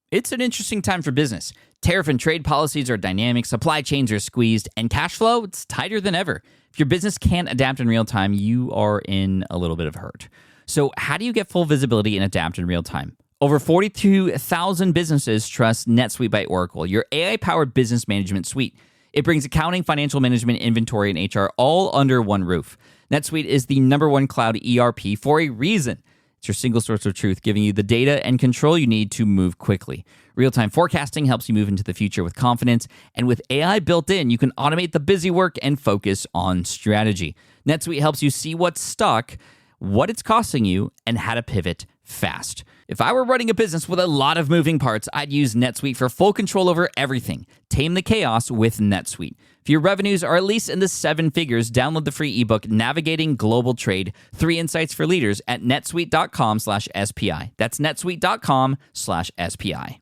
It's an interesting time for business. Tariff and trade policies are dynamic, supply chains are squeezed, and cash flow, it's tighter than ever. If your business can't adapt in real time, you are in a little bit of hurt. So how do you get full visibility and adapt in real time? Over 42,000 businesses trust NetSuite by Oracle, your AI-powered business management suite. It brings accounting, financial management, inventory, and HR all under one roof. NetSuite is the #1 cloud ERP for a reason. It's your single source of truth, giving you the data and control you need to move quickly. Real-time forecasting helps you move into the future with confidence, and with AI built in, you can automate the busy work and focus on strategy. NetSuite helps you see what's stuck, what it's costing you, and how to pivot fast. If I were running a business with a lot of moving parts, I'd use NetSuite for full control over everything. Tame the chaos with NetSuite. If your revenues are at least in the 7 figures, download the free ebook, Navigating Global Trade, 3 Insights for Leaders at netsuite.com/SPI. That's netsuite.com/SPI.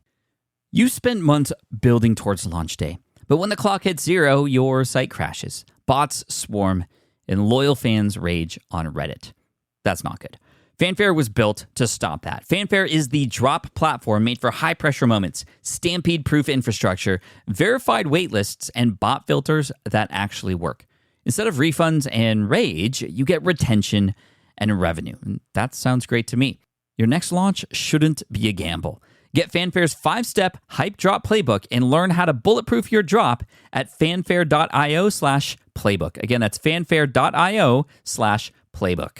You spent months building towards launch day, but when the clock hits 0, your site crashes. Bots swarm, and loyal fans rage on Reddit. That's not good. Fanfare was built to stop that. Fanfare is the drop platform made for high-pressure moments, stampede-proof infrastructure, verified waitlists, and bot filters that actually work. Instead of refunds and rage, you get retention and revenue. And that sounds great to me. Your next launch shouldn't be a gamble. Get Fanfare's 5-step hype drop playbook and learn how to bulletproof your drop at fanfare.io/playbook. Again, that's fanfare.io/playbook.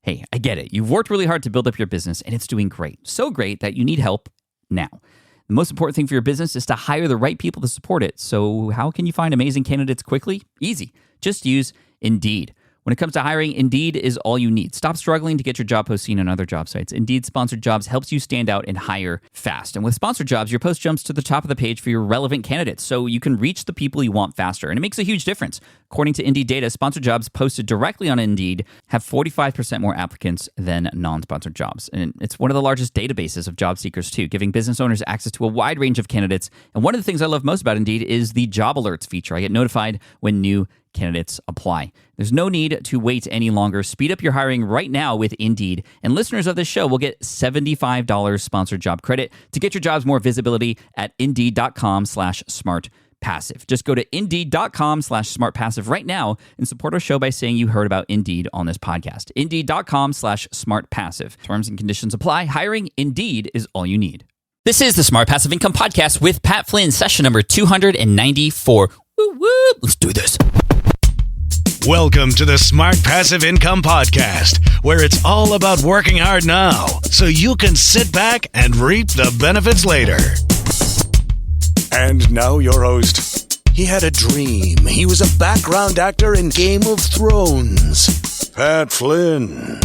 Hey, I get it. You've worked really hard to build up your business, and it's doing great. So great that you need help now. The most important thing for your business is to hire the right people to support it. So how can you find amazing candidates quickly? Easy. Just use Indeed. When it comes to hiring, Indeed is all you need. Stop struggling to get your job post seen on other job sites. Indeed Sponsored Jobs helps you stand out and hire fast. And with Sponsored Jobs, your post jumps to the top of the page for your relevant candidates, so you can reach the people you want faster. And it makes a huge difference. According to Indeed data, Sponsored Jobs posted directly on Indeed have 45% more applicants than non-sponsored jobs. And it's one of the largest databases of job seekers, too, giving business owners access to a wide range of candidates. And one of the things I love most about Indeed is the job alerts feature. I get notified when new candidates apply. There's no need to wait any longer. Speed up your hiring right now with Indeed. And listeners of this show will get $75 sponsored job credit to get your jobs more visibility at Indeed.com/smartpassive. Just go to Indeed.com/smartpassive right now and support our show by saying you heard about Indeed on this podcast. Indeed.com/smartpassive. Terms and conditions apply. Hiring Indeed is all you need. This is the Smart Passive Income Podcast with Pat Flynn, session number 294. Woo woo! Let's do this. Welcome to the Smart Passive Income Podcast, where it's all about working hard now so you can sit back and reap the benefits later. And now your host. He had a dream. He was a background actor in Game of Thrones. Pat Flynn.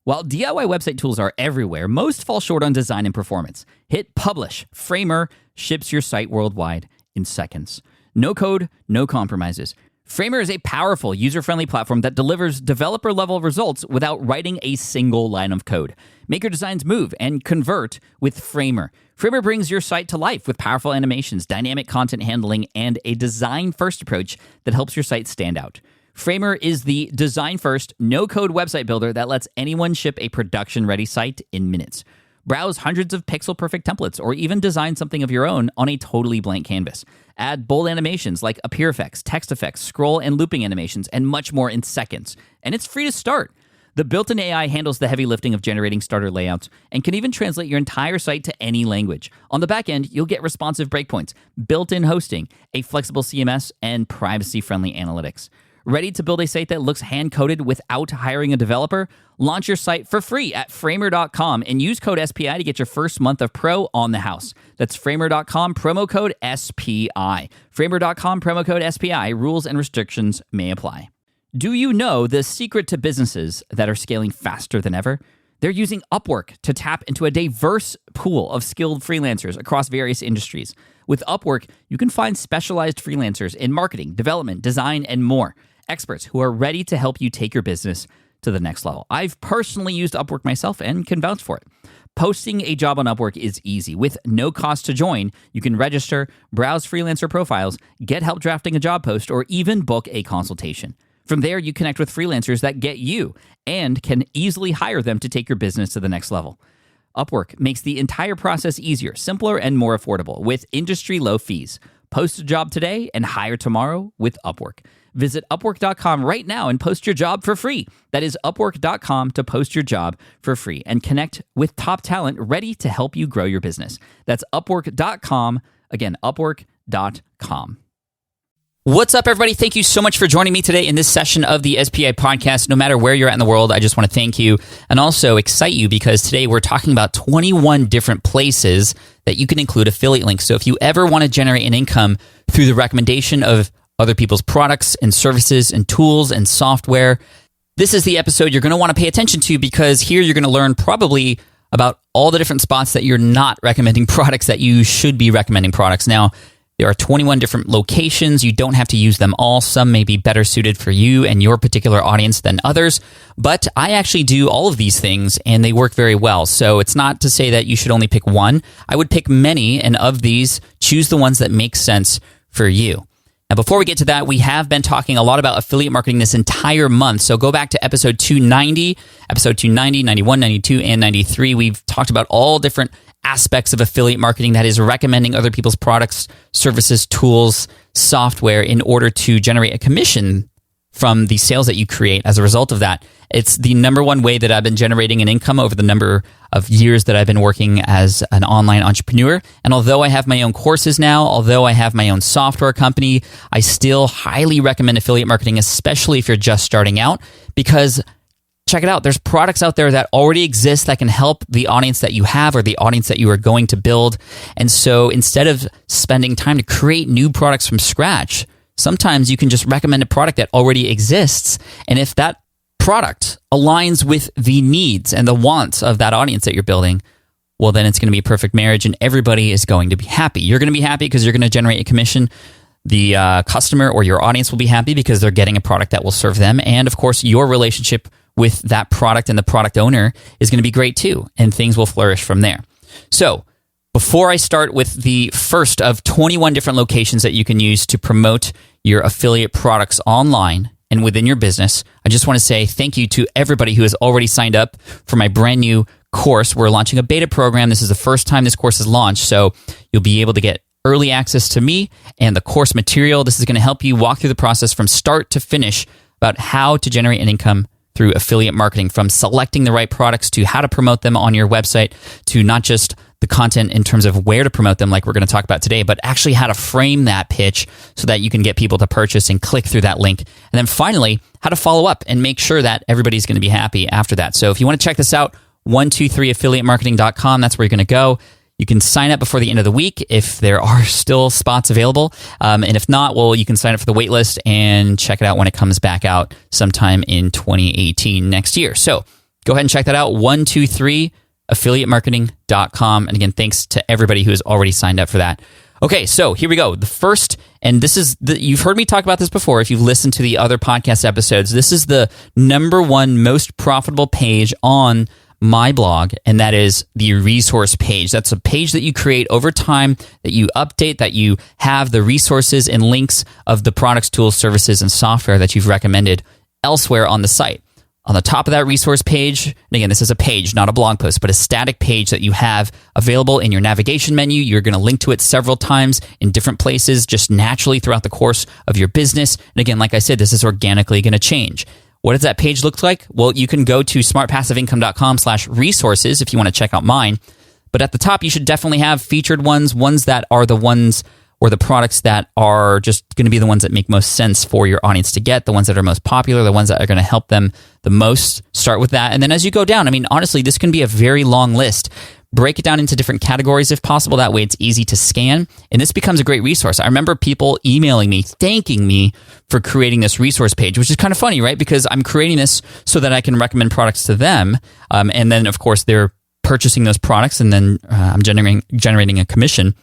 While DIY website tools are everywhere, most fall short on design and performance. Hit publish. Framer ships your site worldwide in seconds. No code, no compromises. Framer is a powerful, user-friendly platform that delivers developer-level results without writing a single line of code. Make your designs move and convert with Framer. Framer brings your site to life with powerful animations, dynamic content handling, and a design-first approach that helps your site stand out. Framer is the design-first, no-code website builder that lets anyone ship a production-ready site in minutes. Browse hundreds of pixel-perfect templates or even design something of your own on a totally blank canvas. Add bold animations like appear effects, text effects, scroll and looping animations, and much more in seconds. And it's free to start. The built-in AI handles the heavy lifting of generating starter layouts and can even translate your entire site to any language. On the back end, you'll get responsive breakpoints, built-in hosting, a flexible CMS, and privacy-friendly analytics. Ready to build a site that looks hand-coded without hiring a developer? Launch your site for free at Framer.com and use code SPI to get your first month of pro on the house. That's Framer.com, promo code SPI. Framer.com, promo code SPI. Rules and restrictions may apply. Do you know the secret to businesses that are scaling faster than ever? They're using Upwork to tap into a diverse pool of skilled freelancers across various industries. With Upwork, you can find specialized freelancers in marketing, development, design, and more. Experts who are ready to help you take your business to the next level. I've personally used Upwork myself and can vouch for it. Posting a job on Upwork is easy. With no cost to join, you can register, browse freelancer profiles, get help drafting a job post, or even book a consultation. From there, you connect with freelancers that get you and can easily hire them to take your business to the next level. Upwork makes the entire process easier, simpler, and more affordable with industry-low fees. Post a job today and hire tomorrow with Upwork. Visit Upwork.com right now and post your job for free. That is Upwork.com to post your job for free and connect with top talent ready to help you grow your business. That's Upwork.com. Again, Upwork.com. What's up, everybody? Thank you so much for joining me today in this session of the SPI podcast. No matter where you're at in the world, I just want to thank you and also excite you because today we're talking about 21 different places that you can include affiliate links. So if you ever want to generate an income through the recommendation of other people's products and services and tools and software, this is the episode you're going to want to pay attention to because here you're going to learn probably about all the different spots that you're not recommending products that you should be recommending products. Now, there are 21 different locations. You don't have to use them all. Some may be better suited for you and your particular audience than others. But I actually do all of these things and they work very well. So it's not to say that you should only pick one. I would pick many, and of these, choose the ones that make sense for you. Now, before we get to that, we have been talking a lot about affiliate marketing this entire month. So go back to episode 290, 91, 92, and 93. We've talked about all different aspects of affiliate marketing, that is recommending other people's products, services, tools, software in order to generate a commission from the sales that you create as a result of that. It's the number one way that I've been generating an income over the number of years that I've been working as an online entrepreneur. And although I have my own courses now, although I have my own software company, I still highly recommend affiliate marketing, especially if you're just starting out, because check it out. There's products out there that already exist that can help the audience that you have or the audience that you are going to build. And so instead of spending time to create new products from scratch, sometimes you can just recommend a product that already exists. And if that product aligns with the needs and the wants of that audience that you're building, well, then it's going to be a perfect marriage and everybody is going to be happy. You're going to be happy because you're going to generate a commission. The customer or your audience will be happy because they're getting a product that will serve them. And of course, your relationship with that product and the product owner is going to be great too, and things will flourish from there. So before I start with the first of 21 different locations that you can use to promote your affiliate products online and within your business, I just want to say thank you to everybody who has already signed up for my brand new course. We're launching a beta program. This is the first time this course is launched, so you'll be able to get early access to me and the course material. This is going to help you walk through the process from start to finish about how to generate an income through affiliate marketing, from selecting the right products to how to promote them on your website, to not just the content in terms of where to promote them like we're going to talk about today, but actually how to frame that pitch so that you can get people to purchase and click through that link. And then finally, how to follow up and make sure that everybody's going to be happy after that. So if you want to check this out, 123affiliatemarketing.com, that's where you're going to go. You can sign up before the end of the week if there are still spots available. And if not, well, you can sign up for the wait list and check it out when it comes back out sometime in 2018 next year. So go ahead and check that out, 123affiliatemarketing.com. And again, thanks to everybody who has already signed up for that. Okay, so here we go. The first, and this is, you've heard me talk about this before if you've listened to the other podcast episodes. This is the number one most profitable page on my blog, and that is the resource page. That's a page that you create over time, that you update, that you have the resources and links of the products, tools, services, and software that you've recommended elsewhere on the site. On the top of that resource page, and again, this is a page, not a blog post, but a static page that you have available in your navigation menu. You're going to link to it several times in different places, just naturally throughout the course of your business. And again, like I said, this is organically going to change. What does that page look like? Well, you can go to smartpassiveincome.com/resources if you want to check out mine. But at the top, you should definitely have featured ones that are the ones or the products that are just going to be the ones that make most sense for your audience to get, the ones that are most popular, the ones that are going to help them the most. Start with that. And then as you go down, I mean, honestly, this can be a very long list. Break it down into different categories if possible. That way it's easy to scan. And this becomes a great resource. I remember people emailing me, thanking me for creating this resource page, which is kind of funny, right? Because I'm creating this so that I can recommend products to them. And then, of course, they're purchasing those products and then I'm generating a commission.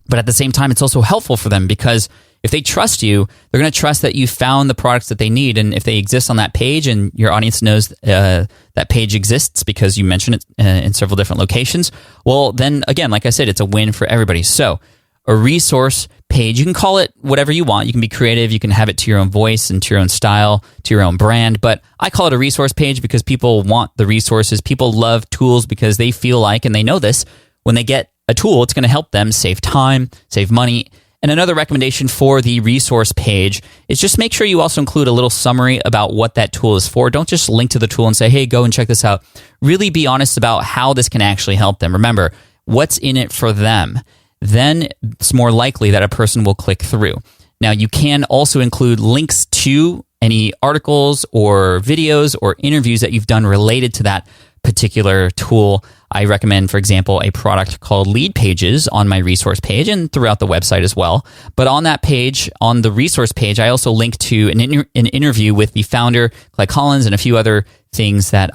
But at the same time, it's also helpful for them because if they trust you, they're going to trust that you found the products that they need. And if they exist on that page and your audience knows that page exists because you mentioned it in several different locations, well, then again, like I said, it's a win for everybody. So a resource page. You can call it whatever you want. You can be creative. You can have it to your own voice and to your own style, to your own brand. But I call it a resource page because people want the resources. People love tools because they feel like, and they know this, when they get a tool, it's going to help them save time, save money. And another recommendation for the resource page is just make sure you also include a little summary about what that tool is for. Don't just link to the tool and say, hey, go and check this out. Really be honest about how this can actually help them. Remember, what's in it for them? Then it's more likely that a person will click through. Now, you can also include links to any articles or videos or interviews that you've done related to that particular tool. I recommend, for example, a product called Lead Pages on my resource page and throughout the website as well. But on that page, on the resource page, I also link to an interview with the founder, Clay Collins, and a few other things that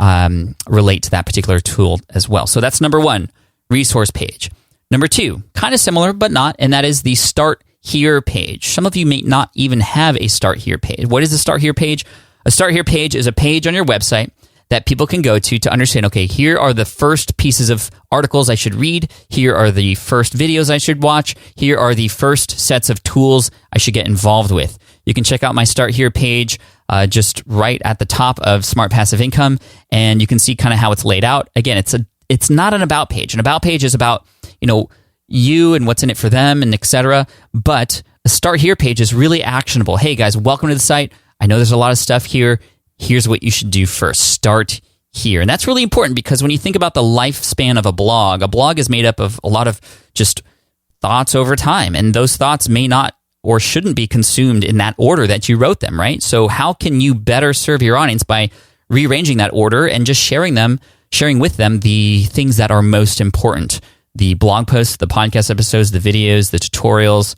relate to that particular tool as well. So that's number one, resource page. Number two, kind of similar, but not, and that is the Start Here page. Some of you may not even have a Start Here page. What is the Start Here page? A Start Here page is a page on your website that people can go to understand, okay, here are the first pieces of articles I should read. Here are the first videos I should watch. Here are the first sets of tools I should get involved with. You can check out my Start Here page just right at the top of Smart Passive Income, and you can see kind of how it's laid out. Again, it's not an About page. An About page is about, you and what's in it for them and etc. But a Start Here page is really actionable. Hey guys, welcome to the site. I know there's a lot of stuff here. Here's what you should do first. Start here. And that's really important because when you think about the lifespan of a blog is made up of a lot of just thoughts over time. And those thoughts may not or shouldn't be consumed in that order that you wrote them, right? So how can you better serve your audience by rearranging that order and just sharing with them the things that are most important? The blog posts, the podcast episodes, the videos, the tutorials,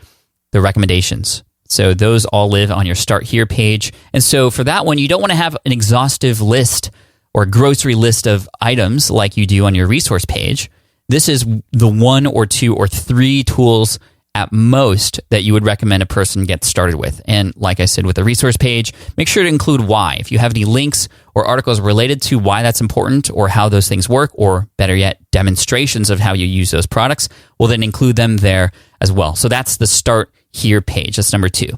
the recommendations. So those all live on your Start Here page. And so for that one, you don't want to have an exhaustive list or grocery list of items like you do on your resource page. This is the one or two or three tools at most that you would recommend a person get started with. And like I said, with the resource page, make sure to include why. If you have any links or articles related to why that's important or how those things work, or better yet, demonstrations of how you use those products, well, then include them there as well. So that's the Start Here page. That's number two.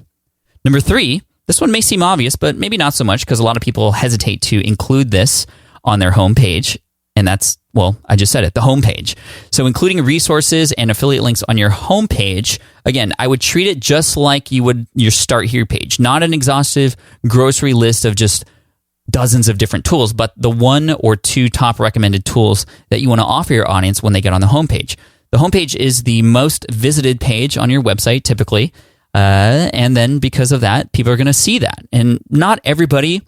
Number three, this one may seem obvious, but maybe not so much because a lot of people hesitate to include this on their homepage. And that's, well, I just said it, the homepage. So including resources and affiliate links on your homepage, again, I would treat it just like you would your Start Here page. Not an exhaustive grocery list of just dozens of different tools, but the one or two top recommended tools that you want to offer your audience when they get on the homepage. The homepage is the most visited page on your website typically, and then because of that, people are going to see that. And not everybody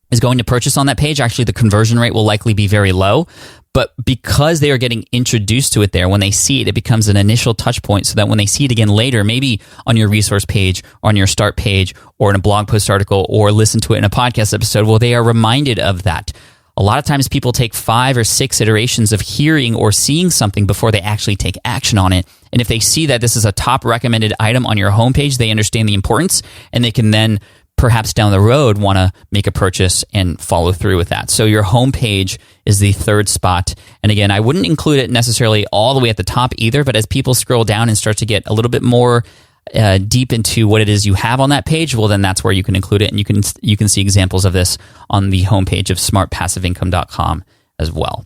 is going to purchase on that page. Actually, the conversion rate will likely be very low, but because they are getting introduced to it there, when they see it, it becomes an initial touch point so that when they see it again later, maybe on your resource page, on your Start page, or in a blog post article, or listen to it in a podcast episode, well, they are reminded of that. A lot of times people take 5 or 6 iterations of hearing or seeing something before they actually take action on it. And if they see that this is a top recommended item on your homepage, they understand the importance, and they can then perhaps down the road want to make a purchase and follow through with that. So your homepage is the third spot. And again, I wouldn't include it necessarily all the way at the top either, but as people scroll down and start to get a little bit more deep into what it is you have on that page, well, then that's where you can include it. And you can see examples of this on the homepage of smartpassiveincome.com as well.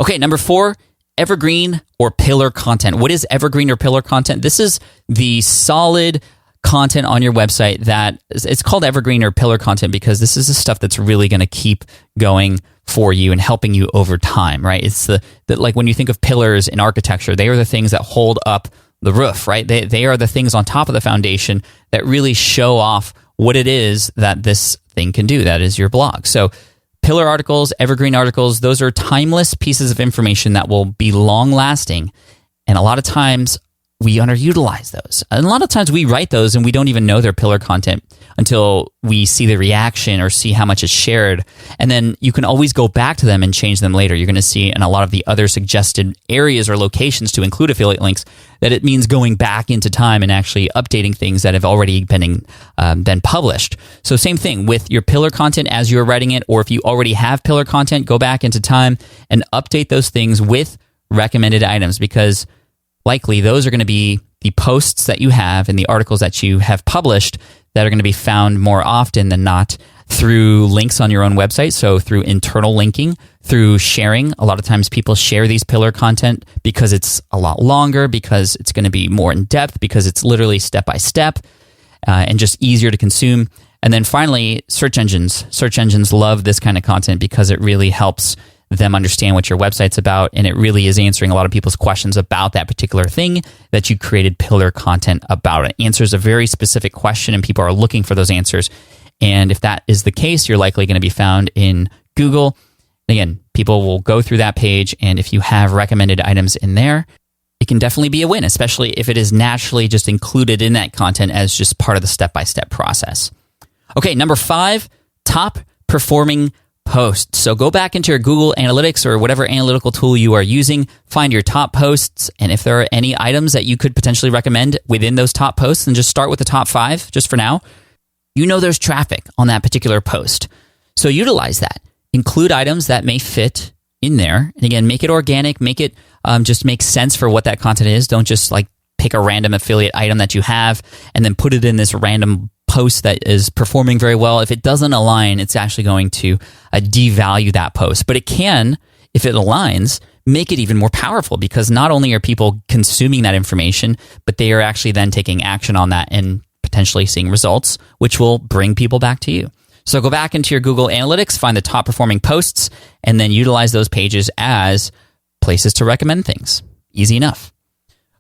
Okay, number 4, evergreen or pillar content. What is evergreen or pillar content? This is the solid content on your website that it's called evergreen or pillar content because this is the stuff that's really going to keep going for you and helping you over time, right? It's the like when you think of pillars in architecture, they are the things that hold up the roof, right? They are the things on top of the foundation that really show off what it is that this thing can do. That is your blog. So pillar articles, evergreen articles, those are timeless pieces of information that will be long lasting. And a lot of times we underutilize those. And a lot of times we write those and we don't even know they're pillar content until we see the reaction or see how much is shared. And then you can always go back to them and change them later. You're going to see in a lot of the other suggested areas or locations to include affiliate links that it means going back into time and actually updating things that have already been published. So same thing with your pillar content as you're writing it, or if you already have pillar content, go back into time and update those things with recommended items because likely those are going to be the posts that you have and the articles that you have published that are going to be found more often than not through links on your own website. So through internal linking, through sharing. A lot of times people share these pillar content because it's a lot longer, because it's going to be more in depth, because it's literally step by step and just easier to consume. And then finally, search engines. Search engines love this kind of content because it really helps them understand what your website's about, and it really is answering a lot of people's questions about that particular thing that you created pillar content about. It answers a very specific question, and people are looking for those answers. And if that is the case, you're likely going to be found in Google. Again, people will go through that page, and if you have recommended items in there, it can definitely be a win, especially if it is naturally just included in that content as just part of the step-by-step process. Okay, number 5, top performing posts. So go back into your Google Analytics or whatever analytical tool you are using, find your top posts, and if there are any items that you could potentially recommend within those top posts, then just start with the top 5 just for now. You know there's traffic on that particular post. So utilize that. Include items that may fit in there. And again, make it organic, make it just make sense for what that content is. Don't just like pick a random affiliate item that you have and then put it in this random post that is performing very well. If it doesn't align, it's actually going to devalue that post. But it can, if it aligns, make it even more powerful because not only are people consuming that information, but they are actually then taking action on that and potentially seeing results, which will bring people back to you. So go back into your Google Analytics, find the top performing posts, and then utilize those pages as places to recommend things. Easy enough.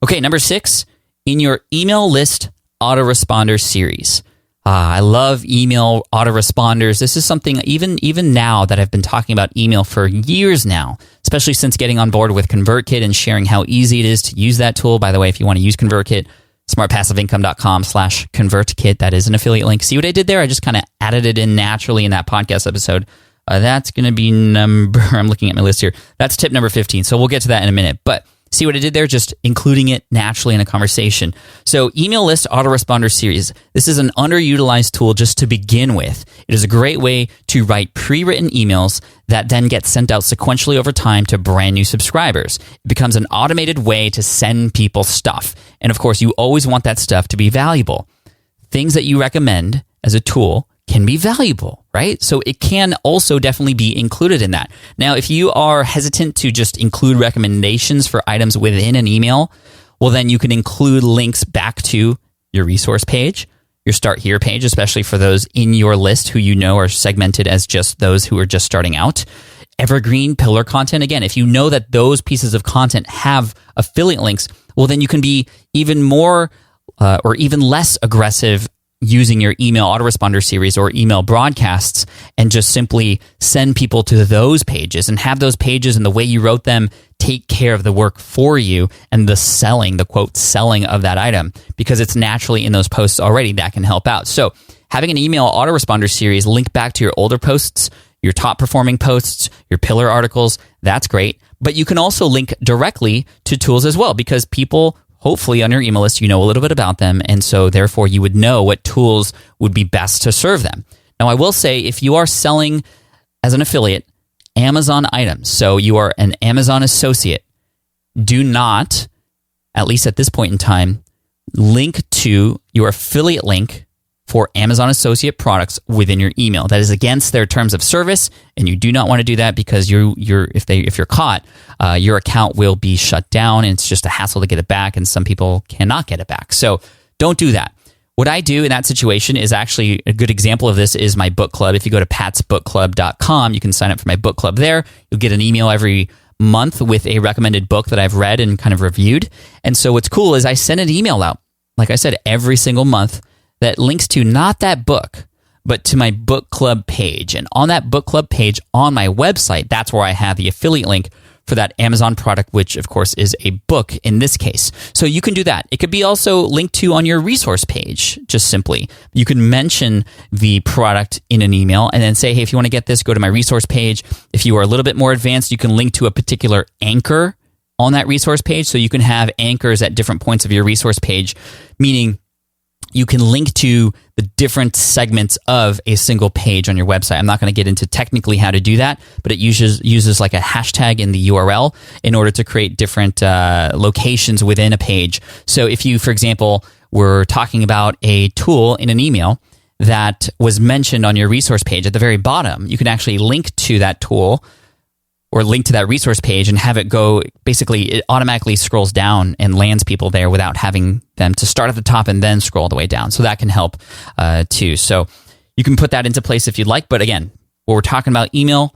Okay, number 6, in your email list autoresponder series. I love email autoresponders. This is something even now that I've been talking about email for years now, especially since getting on board with ConvertKit and sharing how easy it is to use that tool. By the way, if you want to use ConvertKit, smartpassiveincome.com/ConvertKit. That is an affiliate link. See what I did there? I just kind of added it in naturally in that podcast episode. That's going to be I'm looking at my list here. That's tip number 15. So we'll get to that in a minute. But see what I did there? Just including it naturally in a conversation. So email list autoresponder series. This is an underutilized tool just to begin with. It is a great way to write pre-written emails that then get sent out sequentially over time to brand new subscribers. It becomes an automated way to send people stuff. And of course, you always want that stuff to be valuable. Things that you recommend as a tool can be valuable, right? So it can also definitely be included in that. Now, if you are hesitant to just include recommendations for items within an email, well, then you can include links back to your resource page, your Start Here page, especially for those in your list who you know are segmented as just those who are just starting out. Evergreen pillar content. Again, if you know that those pieces of content have affiliate links, well, then you can be even more or even less aggressive using your email autoresponder series or email broadcasts and just simply send people to those pages and have those pages and the way you wrote them take care of the work for you and the selling, the quote, selling of that item because it's naturally in those posts already that can help out. So having an email autoresponder series link back to your older posts, your top performing posts, your pillar articles, that's great. But you can also link directly to tools as well because people hopefully on your email list, you know a little bit about them. And so therefore you would know what tools would be best to serve them. Now, I will say if you are selling as an affiliate Amazon items, so you are an Amazon associate, do not, at least at this point in time, link to your affiliate link for Amazon associate products within your email. That is against their terms of service, and you do not want to do that because if you're caught, your account will be shut down, and it's just a hassle to get it back, and some people cannot get it back. So don't do that. What I do in that situation is actually a good example of this is my book club. If you go to patsbookclub.com, you can sign up for my book club there. You'll get an email every month with a recommended book that I've read and kind of reviewed. And so what's cool is I send an email out, like I said, every single month that links to not that book, but to my book club page. And on that book club page on my website, that's where I have the affiliate link for that Amazon product, which of course is a book in this case. So you can do that. It could be also linked to on your resource page, just simply. You can mention the product in an email and then say, hey, if you want to get this, go to my resource page. If you are a little bit more advanced, you can link to a particular anchor on that resource page. So you can have anchors at different points of your resource page, meaning you can link to the different segments of a single page on your website. I'm not going to get into technically how to do that, but it uses like a hashtag in the URL in order to create different locations within a page. So if you, for example, were talking about a tool in an email that was mentioned on your resource page at the very bottom, you can actually link to that tool or link to that resource page and have it go, basically it automatically scrolls down and lands people there without having them to start at the top and then scroll all the way down. So that can help too. So you can put that into place if you'd like. But again, what we're talking about, email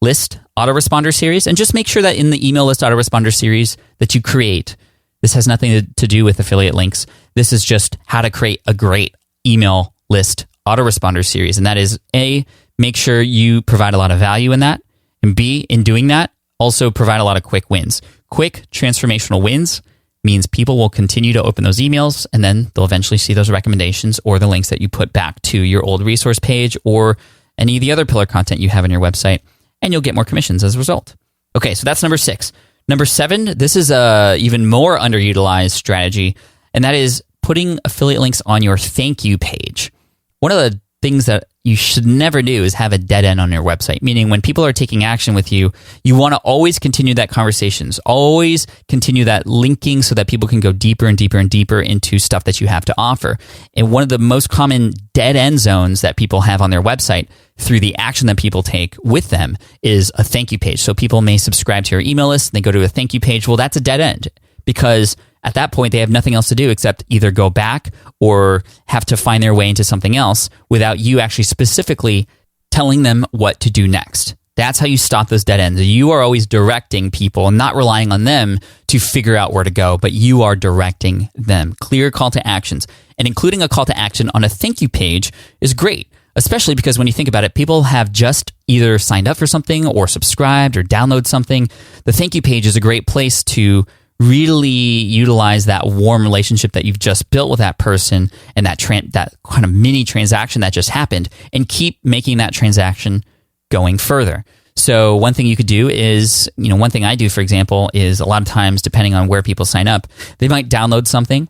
list autoresponder series, and just make sure that in the email list autoresponder series that you create, this has nothing to do with affiliate links. This is just how to create a great email list autoresponder series. And that is A, make sure you provide a lot of value in that. And B, in doing that, also provide a lot of quick wins. Quick transformational wins means people will continue to open those emails and then they'll eventually see those recommendations or the links that you put back to your old resource page or any of the other pillar content you have on your website, and you'll get more commissions as a result. Okay, so that's number 6. Number 7, this is a even more underutilized strategy, and that is putting affiliate links on your thank you page. One of the things that you should never do is have a dead end on your website, meaning when people are taking action with you, you want to always continue that conversations, always continue that linking so that people can go deeper and deeper and deeper into stuff that you have to offer. And one of the most common dead end zones that people have on their website through the action that people take with them is a thank you page. So people may subscribe to your email list and they go to a thank you page. Well, that's a dead end because at that point, they have nothing else to do except either go back or have to find their way into something else without you actually specifically telling them what to do next. That's how you stop those dead ends. You are always directing people and not relying on them to figure out where to go, but you are directing them. Clear call to actions. And including a call to action on a thank you page is great, especially because when you think about it, people have just either signed up for something or subscribed or download something. The thank you page is a great place to really utilize that warm relationship that you've just built with that person and that kind of mini transaction that just happened, and keep making that transaction going further. So one thing you could do is, one thing I do, for example, is a lot of times, depending on where people sign up, they might download something.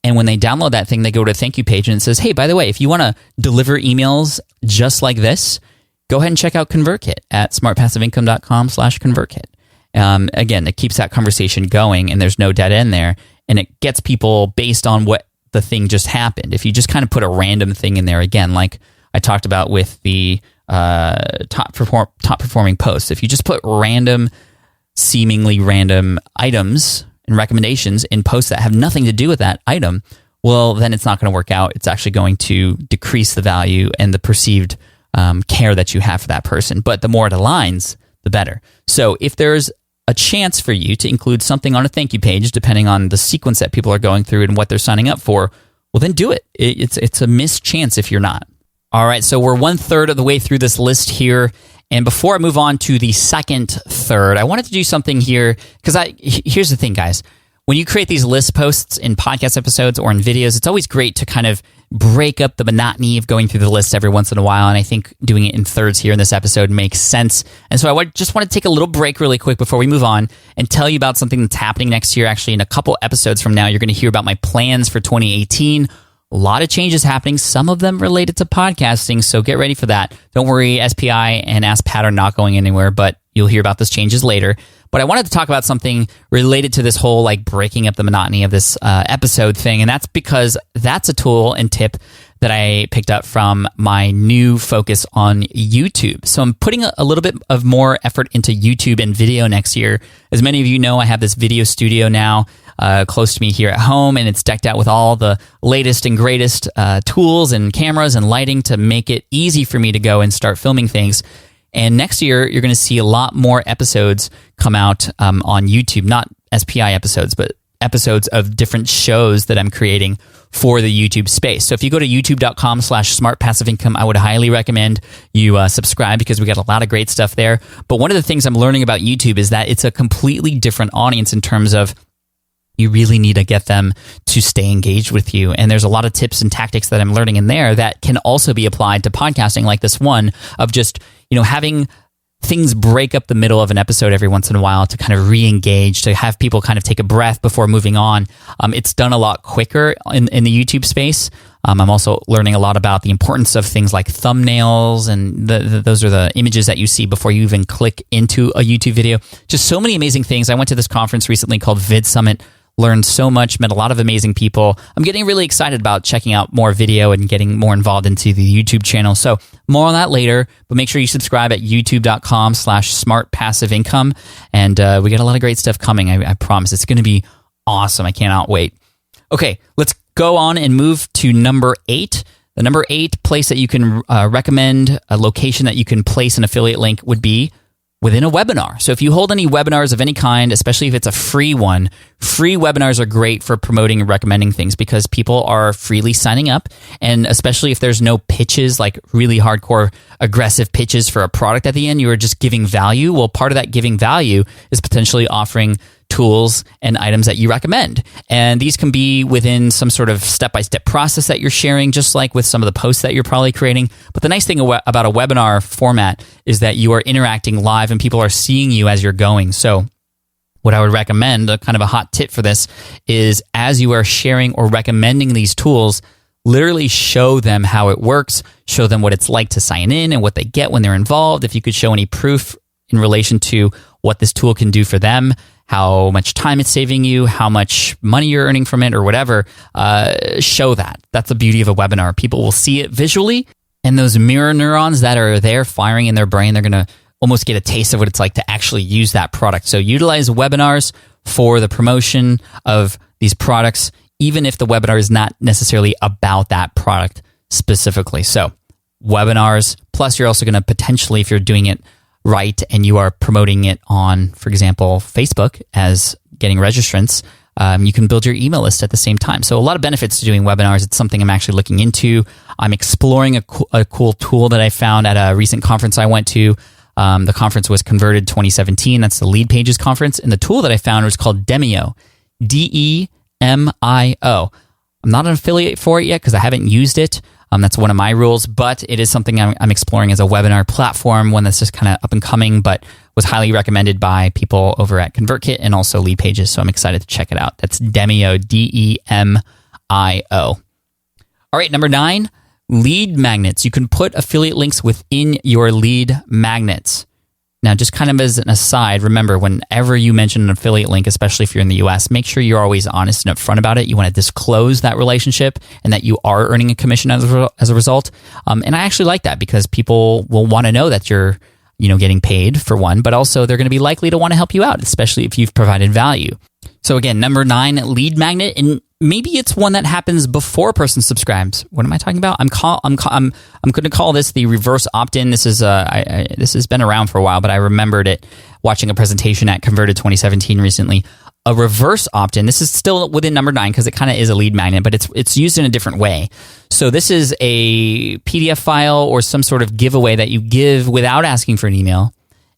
And when they download that thing, they go to a thank you page and it says, hey, by the way, if you want to deliver emails just like this, go ahead and check out ConvertKit at smartpassiveincome.com/ConvertKit. Again, it keeps that conversation going and there's no dead end there, and it gets people based on what the thing just happened. If you just kind of put a random thing in there, again, like I talked about with the top performing posts, if you just put seemingly random items and recommendations in posts that have nothing to do with that item, well, then it's not going to work out. It's actually going to decrease the value and the perceived care that you have for that person. But the more it aligns, the better. So if there's a chance for you to include something on a thank you page, depending on the sequence that people are going through and what they're signing up for, well, then do it. It's a missed chance if you're not. All right, so we're 1/3 of the way through this list here. And before I move on to the second third, I wanted to do something here because here's the thing, guys. When you create these list posts in podcast episodes or in videos, it's always great to kind of break up the monotony of going through the list every once in a while. And I think doing it in thirds here in this episode makes sense. And so I just want to take a little break really quick before we move on and tell you about something that's happening next year. Actually, in a couple episodes from now, you're going to hear about my plans for 2018. A lot of changes happening, some of them related to podcasting, so get ready for that. Don't worry, SPI and Ask Pat are not going anywhere, but you'll hear about those changes later. But I wanted to talk about something related to this whole breaking up the monotony of this episode thing, and that's because that's a tool and tip that I picked up from my new focus on YouTube. So I'm putting a little bit of more effort into YouTube and video next year. As many of you know, I have this video studio now close to me here at home, and it's decked out with all the latest and greatest tools and cameras and lighting to make it easy for me to go and start filming things. And next year, you're going to see a lot more episodes come out on YouTube, not SPI episodes, but episodes of different shows that I'm creating for the YouTube space. So if you go to youtube.com/smartpassiveincome, I would highly recommend you subscribe because we got a lot of great stuff there. But one of the things I'm learning about YouTube is that it's a completely different audience in terms of you really need to get them to stay engaged with you. And there's a lot of tips and tactics that I'm learning in there that can also be applied to podcasting, like this one of just, having things break up the middle of an episode every once in a while to kind of re-engage, to have people kind of take a breath before moving on. It's done a lot quicker in the YouTube space. I'm also learning a lot about the importance of things like thumbnails, and those are the images that you see before you even click into a YouTube video. Just so many amazing things. I went to this conference recently called Vid Summit, learned so much, met a lot of amazing people. I'm getting really excited about checking out more video and getting more involved into the YouTube channel. So more on that later, but make sure you subscribe at youtube.com/smartpassiveincome. And we got a lot of great stuff coming. I promise it's going to be awesome. I cannot wait. Okay, let's go on and move to number 8. The number 8 place that you can recommend, a location that you can place an affiliate link, would be within a webinar. So if you hold any webinars of any kind, especially if it's a free one, free webinars are great for promoting and recommending things because people are freely signing up. And especially if there's no pitches, like really hardcore aggressive pitches for a product at the end, you are just giving value. Well, part of that giving value is potentially offering tools and items that you recommend. And these can be within some sort of step-by-step process that you're sharing, just like with some of the posts that you're probably creating. But the nice thing about a webinar format is that you are interacting live and people are seeing you as you're going. So what I would recommend, kind of a hot tip for this, is as you are sharing or recommending these tools, literally show them how it works, show them what it's like to sign in and what they get when they're involved. If you could show any proof in relation to what this tool can do for them, how much time it's saving you, how much money you're earning from it, or whatever, show that. That's the beauty of a webinar. People will see it visually, and those mirror neurons that are there firing in their brain, they're going to almost get a taste of what it's like to actually use that product. So utilize webinars for the promotion of these products, even if the webinar is not necessarily about that product specifically. So webinars, plus you're also going to potentially, if you're doing it right and you are promoting it on, for example, Facebook as getting registrants, you can build your email list at the same time. So a lot of benefits to doing webinars. It's something I'm actually looking into. I'm exploring a cool tool that I found at a recent conference I went to. The conference was Converted 2017. That's the Lead Pages conference. And the tool that I found was called Demio, Demio. I'm not an affiliate for it yet because I haven't used it. That's one of my rules, but it is something I'm exploring as a webinar platform, one that's just kind of up and coming, but was highly recommended by people over at ConvertKit and also Lead Pages. So I'm excited to check it out. That's Demio, Demio. All right, number 9, lead magnets. You can put affiliate links within your lead magnets. Now, just kind of as an aside, remember, whenever you mention an affiliate link, especially if you're in the US, make sure you're always honest and upfront about it. You want to disclose that relationship and that you are earning a commission as a result. And I actually like that because people will want to know that you're getting paid, for one, but also they're going to be likely to want to help you out, especially if you've provided value. So again, number 9, lead magnet, and maybe it's one that happens before a person subscribes. What am I talking about? I'm going to call this the reverse opt-in. This is this has been around for a while, but I remembered it watching a presentation at Converted 2017 recently. A reverse opt-in. This is still within number 9 because it kind of is a lead magnet, but it's used in a different way. So this is a PDF file or some sort of giveaway that you give without asking for an email.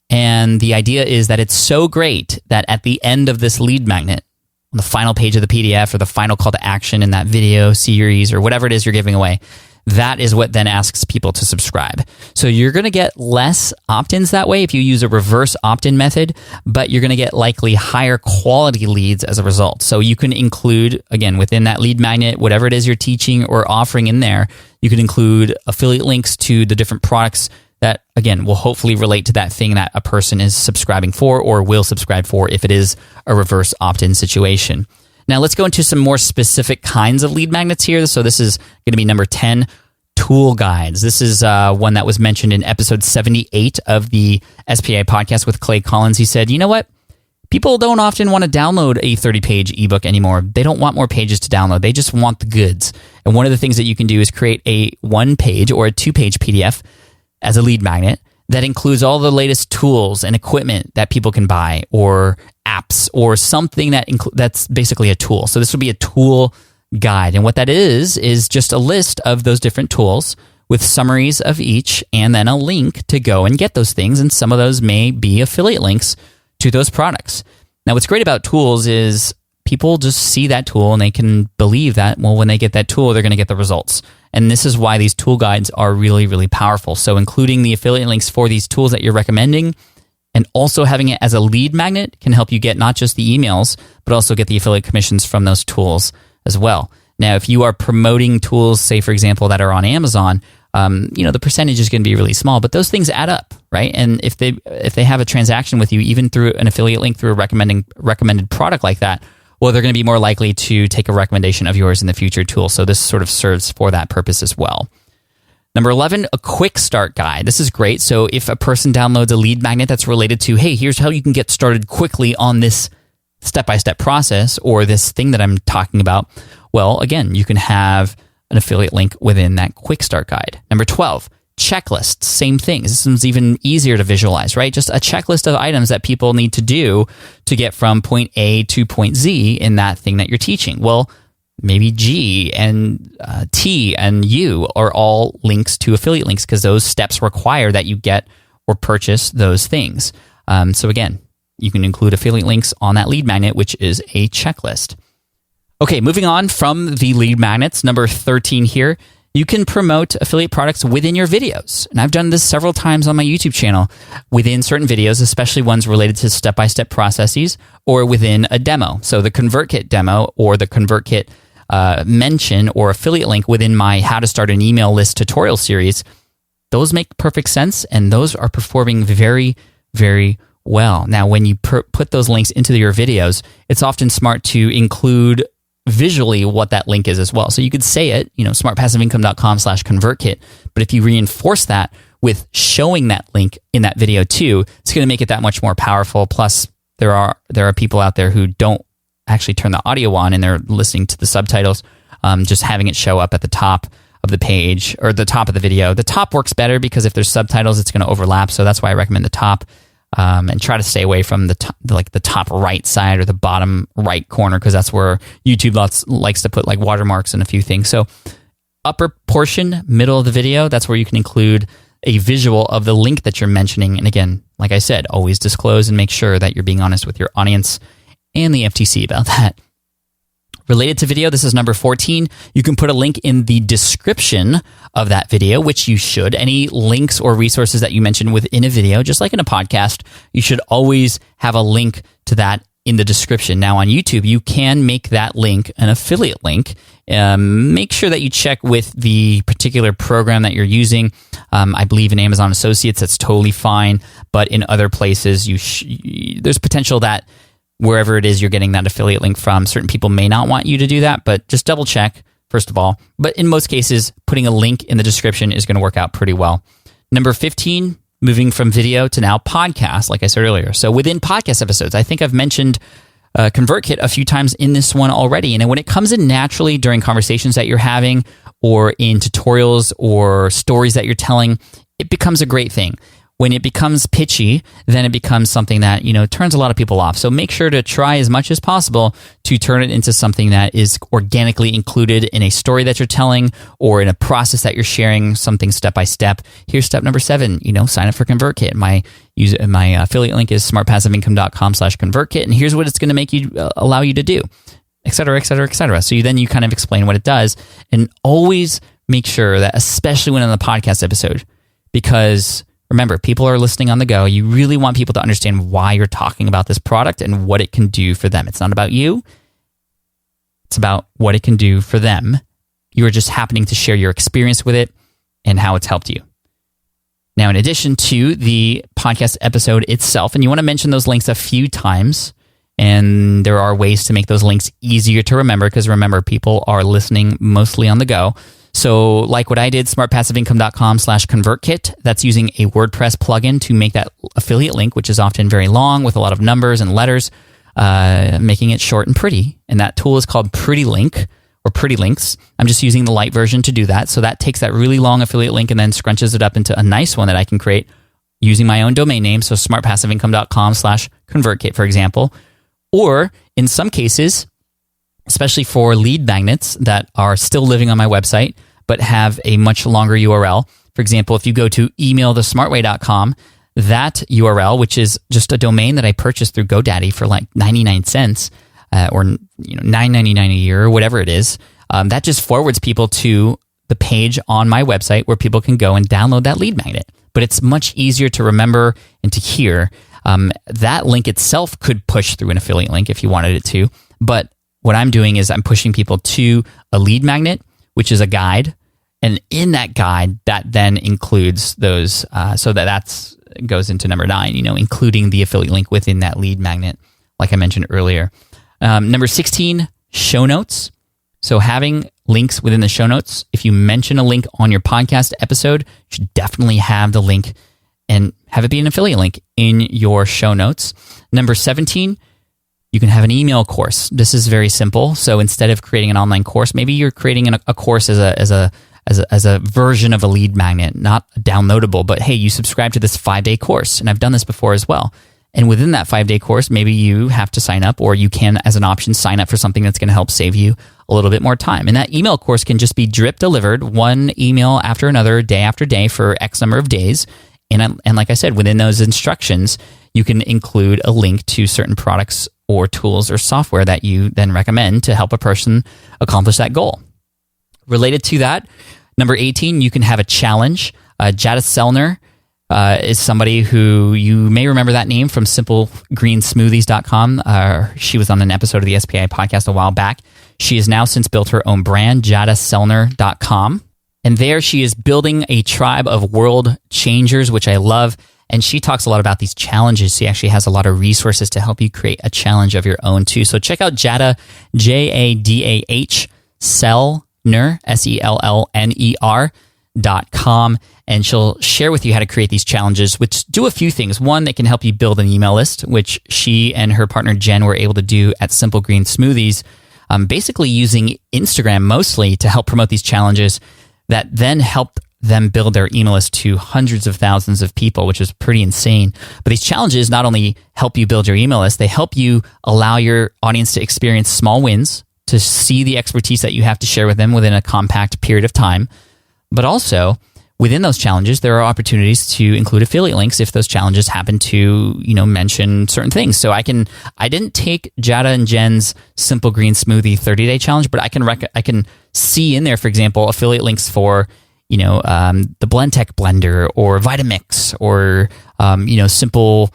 And the idea is that it's so great that at the end of this lead magnet, on the final page of the PDF or the final call to action in that video series or whatever it is you're giving away, that is what then asks people to subscribe. So you're going to get less opt-ins that way if you use a reverse opt-in method, but you're going to get likely higher quality leads as a result. So you can include, again, within that lead magnet, whatever it is you're teaching or offering in there, you can include affiliate links to the different products that, again, will hopefully relate to that thing that a person is subscribing for or will subscribe for if it is a reverse opt-in situation. Now, let's go into some more specific kinds of lead magnets here. So this is going to be number 10, tool guides. This is one that was mentioned in episode 78 of the SPI podcast with Clay Collins. He said, you know what? People don't often want to download a 30-page ebook anymore. They don't want more pages to download. They just want the goods. And one of the things that you can do is create a 1-page or a 2-page PDF as a lead magnet that includes all the latest tools and equipment that people can buy, or apps, or something that's basically a tool. So this would be a tool guide. And what that is just a list of those different tools with summaries of each and then a link to go and get those things. And some of those may be affiliate links to those products. Now, what's great about tools is people just see that tool and they can believe that, well, when they get that tool, they're going to get the results. And this is why these tool guides are really, really powerful. So including the affiliate links for these tools that you're recommending and also having it as a lead magnet can help you get not just the emails, but also get the affiliate commissions from those tools as well. Now, if you are promoting tools, say, for example, that are on Amazon, the percentage is going to be really small, but those things add up, right? And if they have a transaction with you, even through an affiliate link through a recommended product like that, well, they're going to be more likely to take a recommendation of yours in the future tool. So this sort of serves for that purpose as well. Number 11, a quick start guide. This is great. So if a person downloads a lead magnet that's related to, hey, here's how you can get started quickly on this step-by-step process or this thing that I'm talking about, well, again, you can have an affiliate link within that quick start guide. Number 12, checklists. Same thing. This one's even easier to visualize, right? Just a checklist of items that people need to do to get from point A to point Z in that thing that you're teaching. Well, maybe G and T and U are all links to affiliate links because those steps require that you get or purchase those things. So again, you can include affiliate links on that lead magnet, which is a checklist. Okay, moving on from the lead magnets, number 13 here, you can promote affiliate products within your videos. And I've done this several times on my YouTube channel within certain videos, especially ones related to step-by-step processes or within a demo. So the ConvertKit demo or the ConvertKit mention or affiliate link within my How to Start an Email List tutorial series, those make perfect sense and those are performing very, very well. Now, when you put those links into your videos, it's often smart to include visually what that link is as well. So you could say it, smartpassiveincome.com/ConvertKit, but if you reinforce that with showing that link in that video too, it's going to make it that much more powerful. Plus, there are people out there who don't actually turn the audio on and they're listening to the subtitles. Just having it show up at the top of the page or the top of the video. The top works better because if there's subtitles, it's going to overlap. So that's why I recommend the top. And try to stay away from the top right side or the bottom right corner because that's where YouTube likes to put like watermarks and a few things. So upper portion, middle of the video, that's where you can include a visual of the link that you're mentioning. And again, like I said, always disclose and make sure that you're being honest with your audience and the FTC about that. Related to video, this is number 14. You can put a link in the description of that video, which you should. Any links or resources that you mention within a video, just like in a podcast, you should always have a link to that in the description. Now on YouTube, you can make that link an affiliate link. Make sure that you check with the particular program that you're using. I believe in Amazon Associates, that's totally fine. But in other places, there's potential that wherever it is you're getting that affiliate link from, certain people may not want you to do that, but just double check, first of all. But in most cases, putting a link in the description is going to work out pretty well. Number 15, moving from video to now podcast, like I said earlier. So within podcast episodes, I think I've mentioned ConvertKit a few times in this one already. And when it comes in naturally during conversations that you're having or in tutorials or stories that you're telling, it becomes a great thing. When it becomes pitchy, then it becomes something that, turns a lot of people off. So make sure to try as much as possible to turn it into something that is organically included in a story that you're telling or in a process that you're sharing, something step by step. Here's step number 7, sign up for ConvertKit. My affiliate link is smartpassiveincome.com/ConvertKit, and here's what it's going to allow you to do, et cetera, et cetera, et cetera. So you kind of explain what it does, and always make sure that, especially when in the podcast episode, because remember, people are listening on the go. You really want people to understand why you're talking about this product and what it can do for them. It's not about you. It's about what it can do for them. You are just happening to share your experience with it and how it's helped you. Now, in addition to the podcast episode itself, and you want to mention those links a few times, and there are ways to make those links easier to remember, because remember, people are listening mostly on the go. So like what I did, smartpassiveincome.com/ConvertKit, that's using a WordPress plugin to make that affiliate link, which is often very long with a lot of numbers and letters, making it short and pretty. And that tool is called Pretty Link or Pretty Links. I'm just using the light version to do that. So that takes that really long affiliate link and then scrunches it up into a nice one that I can create using my own domain name. So smartpassiveincome.com/ConvertKit, for example. Or in some cases, especially for lead magnets that are still living on my website, but have a much longer URL. For example, if you go to emailthesmartway.com, that URL, which is just a domain that I purchased through GoDaddy for like 99 cents, or $9.99 a year or whatever it is, that just forwards people to the page on my website where people can go and download that lead magnet. But it's much easier to remember and to hear. That link itself could push through an affiliate link if you wanted it to. But what I'm doing is I'm pushing people to a lead magnet, which is a guide. And in that guide, that then includes those, so that's goes into number 9, including the affiliate link within that lead magnet, like I mentioned earlier. Number 16, show notes. So having links within the show notes, if you mention a link on your podcast episode, you should definitely have the link and have it be an affiliate link in your show notes. Number 17, you can have an email course. This is very simple. So instead of creating an online course, maybe you're creating a course as a version of a lead magnet, not downloadable, but hey, you subscribe to this 5-day course. And I've done this before as well. And within that 5-day course, maybe you have to sign up, or you can, as an option, sign up for something that's going to help save you a little bit more time. And that email course can just be drip delivered, one email after another, day after day for X number of days. And like I said, within those instructions, you can include a link to certain products or tools or software that you then recommend to help a person accomplish that goal. Related to that, number 18, you can have a challenge. Jada Selner is somebody who you may remember that name from simplegreensmoothies.com. She was on an episode of the SPI podcast a while back. She has now since built her own brand, jadaselner.com. And there she is building a tribe of world changers, which I love. And she talks a lot about these challenges. She actually has a lot of resources to help you create a challenge of your own too. So check out Jada, Jadah, Selner, SELLNER.com. And she'll share with you how to create these challenges, which do a few things. One, they can help you build an email list, which she and her partner Jen were able to do at Simple Green Smoothies, basically using Instagram mostly to help promote these challenges that then helped them build their email list to hundreds of thousands of people, which is pretty insane. But these challenges not only help you build your email list, they help you allow your audience to experience small wins, to see the expertise that you have to share with them within a compact period of time. But also, within those challenges, there are opportunities to include affiliate links if those challenges happen to, mention certain things. So I didn't take Jada and Jen's Simple Green Smoothie 30-day challenge, but I can see in there, for example, affiliate links for, the Blendtec blender or Vitamix or, simple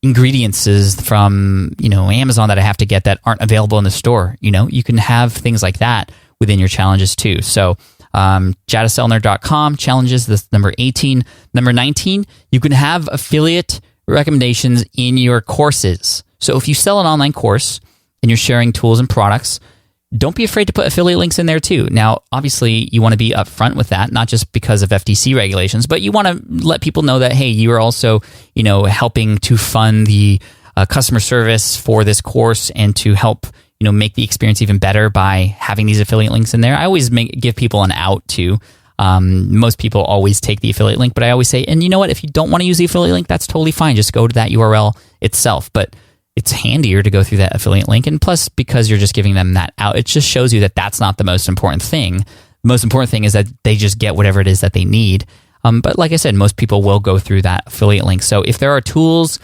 ingredients from, Amazon that I have to get that aren't available in the store. You can have things like that within your challenges too. So jadaselner.com challenges, this number 18. Number 19, you can have affiliate recommendations in your courses. So if you sell an online course and you're sharing tools and products, don't be afraid to put affiliate links in there too. Now, obviously, you want to be upfront with that, not just because of FTC regulations, but you want to let people know that, hey, you are also, helping to fund the customer service for this course and to help make the experience even better by having these affiliate links in there. I always give people an out too. Most people always take the affiliate link, but I always say, and you know what? If you don't want to use the affiliate link, that's totally fine. Just go to that URL itself. But it's handier to go through that affiliate link. And plus, because you're just giving them that out, it just shows you that that's not the most important thing. The most important thing is that they just get whatever it is that they need. But like I said, most people will go through that affiliate link. So if there are tools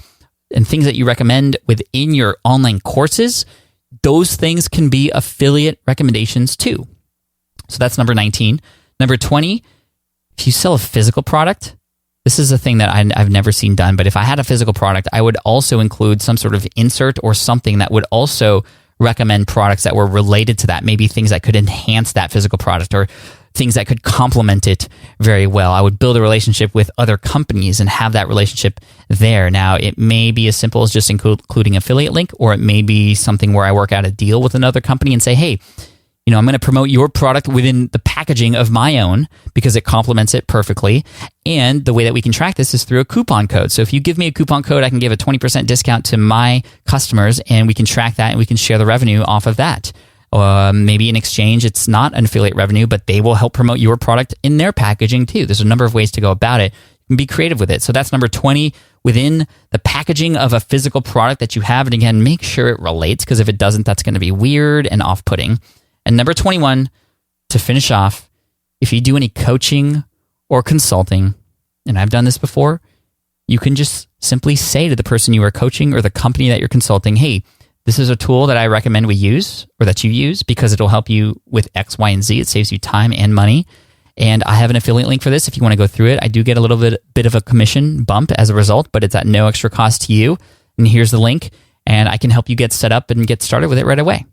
and things that you recommend within your online courses, those things can be affiliate recommendations too. So that's number 19. Number 20, if you sell a physical product, this is a thing that I've never seen done, but if I had a physical product, I would also include some sort of insert or something that would also recommend products that were related to that, maybe things that could enhance that physical product or things that could complement it very well. I would build a relationship with other companies and have that relationship there. Now, it may be as simple as just including affiliate link, or it may be something where I work out a deal with another company and say, hey, I'm going to promote your product within the packaging of my own because it complements it perfectly. And the way that we can track this is through a coupon code. So if you give me a coupon code, I can give a 20% discount to my customers, and we can track that and we can share the revenue off of that. Maybe in exchange, it's not an affiliate revenue, but they will help promote your product in their packaging too. There's a number of ways to go about it. You can be creative with it. So that's number 20 within the packaging of a physical product that you have. And again, make sure it relates, because if it doesn't, that's going to be weird and off-putting. And number 21, to finish off, if you do any coaching or consulting, and I've done this before, you can just simply say to the person you are coaching or the company that you're consulting, hey, this is a tool that I recommend we use or that you use because it'll help you with X, Y, and Z. It saves you time and money. And I have an affiliate link for this if you want to go through it. I do get a little bit of a commission bump as a result, but it's at no extra cost to you. And here's the link, and I can help you get set up and get started with it right away.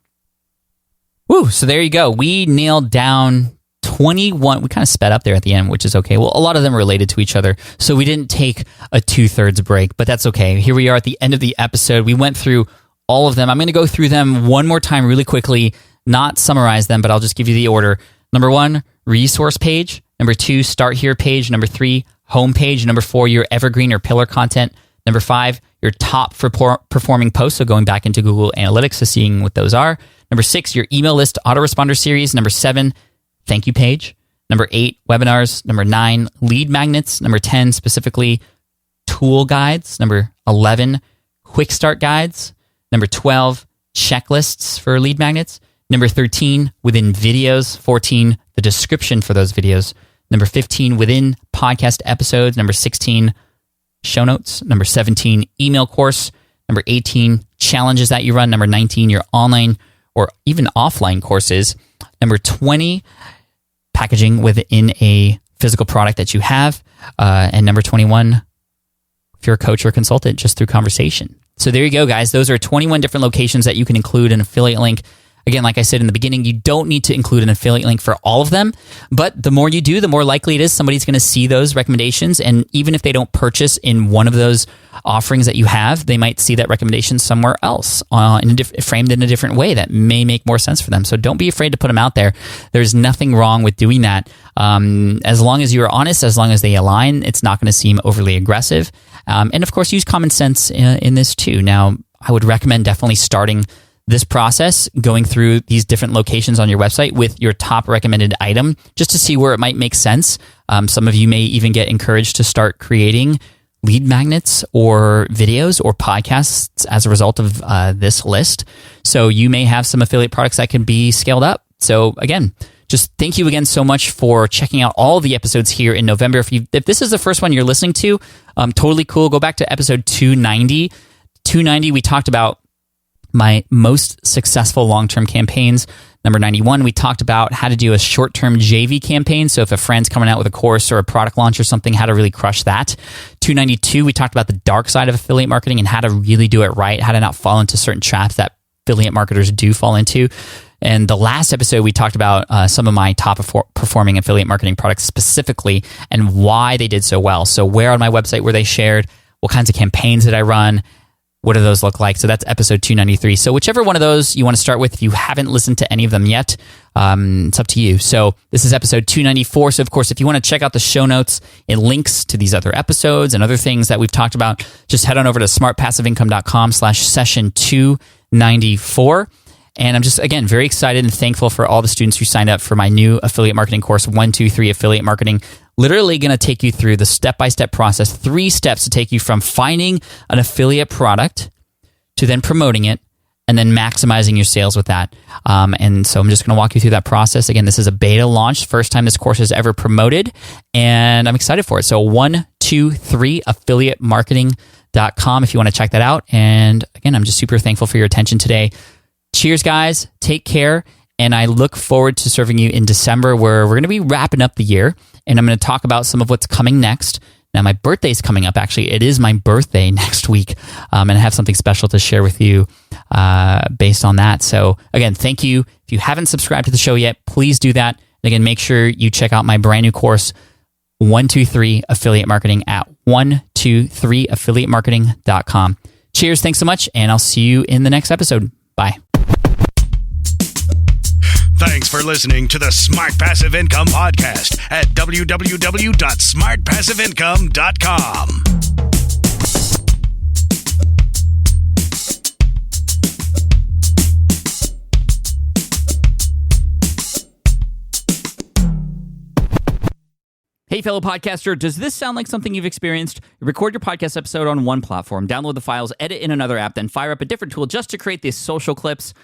Woo, so there you go. We nailed down 21. We kind of sped up there at the end, which is okay. Well, a lot of them are related to each other, so we didn't take a 2/3 break, but that's okay. Here we are at the end of the episode. We went through all of them. I'm going to go through them one more time really quickly, not summarize them, but I'll just give you the order. Number 1, resource page. Number 2, start here page. Number 3, home page. Number 4, your evergreen or pillar content. Number 5, your top performing posts, so going back into Google Analytics to seeing what those are. Number 6, your email list autoresponder series. Number 7, thank you page. Number 8, webinars. Number 9, lead magnets. Number 10, specifically tool guides. Number 11, quick start guides. Number 12, checklists for lead magnets. Number 13, within videos. 14, the description for those videos. Number 15, within podcast episodes. Number 16, show notes. Number 17, email course. Number 18, challenges that you run. Number 19, your online or even offline courses. Number 20, packaging within a physical product that you have. And number 21, if you're a coach or consultant, just through conversation. So there you go, guys. Those are 21 different locations that you can include an affiliate link. Again, like I said in the beginning, you don't need to include an affiliate link for all of them, but the more you do, the more likely it is somebody's going to see those recommendations. And even if they don't purchase in one of those offerings that you have, they might see that recommendation somewhere else, framed in a different way that may make more sense for them. So don't be afraid to put them out there. There's nothing wrong with doing that. As long as you are honest, as long as they align, it's not going to seem overly aggressive. And of course, use common sense in this too. Now, I would recommend definitely starting this process, going through these different locations on your website with your top recommended item, just to see where it might make sense. Some of you may even get encouraged to start creating lead magnets or videos or podcasts as a result of this list. So you may have some affiliate products that can be scaled up. So again, just thank you again so much for checking out all the episodes here in November. If this is the first one you're listening to, totally cool. Go back to episode 290. 290, we talked about my most successful long-term campaigns. Number 91, we talked about how to do a short-term JV campaign. So if a friend's coming out with a course or a product launch or something, how to really crush that. 292, we talked about the dark side of affiliate marketing and how to really do it right, how to not fall into certain traps that affiliate marketers do fall into. And the last episode, we talked about some of my top performing affiliate marketing products specifically and why they did so well. So where on my website were they shared? What kinds of campaigns did I run? What do those look like? So that's episode 293. So whichever one of those you want to start with, if you haven't listened to any of them yet, it's up to you. So this is episode 294. So of course, if you want to check out the show notes and links to these other episodes and other things that we've talked about, just head on over to smartpassiveincome.com/session 294. And I'm just, again, very excited and thankful for all the students who signed up for my new affiliate marketing course, 123 Affiliate Marketing. Literally going to take you through the step-by-step process, 3 steps to take you from finding an affiliate product to then promoting it and then maximizing your sales with that. And so I'm just going to walk you through that process. Again, this is a beta launch, first time this course is ever promoted, and I'm excited for it. So 123affiliatemarketing.com if you want to check that out. And again, I'm just super thankful for your attention today. Cheers, guys. Take care. And I look forward to serving you in December, where we're going to be wrapping up the year. And I'm going to talk about some of what's coming next. Now, my birthday's coming up. Actually, it is my birthday next week. And I have something special to share with you based on that. So again, thank you. If you haven't subscribed to the show yet, please do that. And again, make sure you check out my brand new course, 123 Affiliate Marketing at 123affiliatemarketing.com. Cheers. Thanks so much. And I'll see you in the next episode. Bye. Thanks for listening to the Smart Passive Income Podcast at www.smartpassiveincome.com. Hey, fellow podcaster, does this sound like something you've experienced? You record your podcast episode on one platform, download the files, edit in another app, then fire up a different tool just to create these social clips.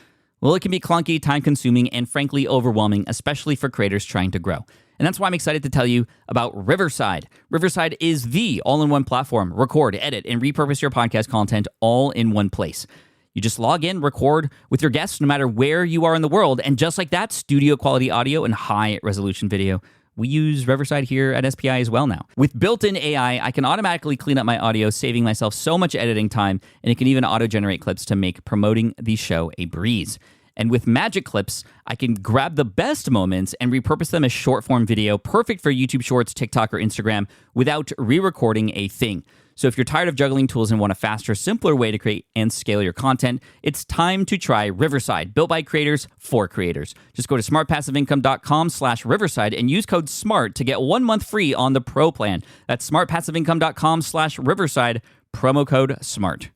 Well, it can be clunky, time-consuming, and frankly overwhelming, especially for creators trying to grow. And that's why I'm excited to tell you about Riverside. Riverside is the all-in-one platform. Record, edit, and repurpose your podcast content all in one place. You just log in, record with your guests no matter where you are in the world, and just like that, studio quality audio and high resolution video. We use Riverside here at SPI as well now. With built-in AI, I can automatically clean up my audio, saving myself so much editing time, and it can even auto-generate clips to make promoting the show a breeze. And with Magic Clips, I can grab the best moments and repurpose them as short-form video, perfect for YouTube Shorts, TikTok, or Instagram, without re-recording a thing. So if you're tired of juggling tools and want a faster, simpler way to create and scale your content, it's time to try Riverside, built by creators for creators. Just go to smartpassiveincome.com/Riverside and use code SMART to get 1 month free on the Pro plan. That's smartpassiveincome.com/Riverside, promo code SMART.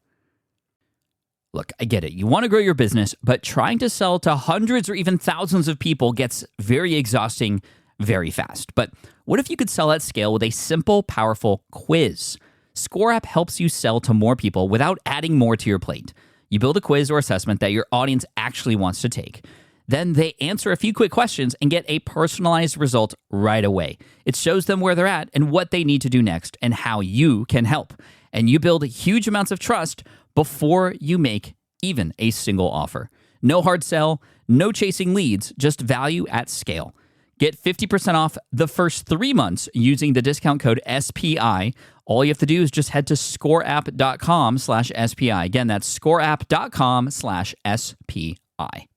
Look, I get it. You want to grow your business, but trying to sell to hundreds or even thousands of people gets very exhausting very fast. But what if you could sell at scale with a simple, powerful quiz? ScoreApp helps you sell to more people without adding more to your plate. You build a quiz or assessment that your audience actually wants to take. Then they answer a few quick questions and get a personalized result right away. It shows them where they're at and what they need to do next and how you can help. And you build huge amounts of trust before you make even a single offer. No hard sell, no chasing leads, just value at scale. Get 50% off the first 3 months using the discount code SPI. All you have to do is just head to scoreapp.com/SPI. Again, that's scoreapp.com/SPI.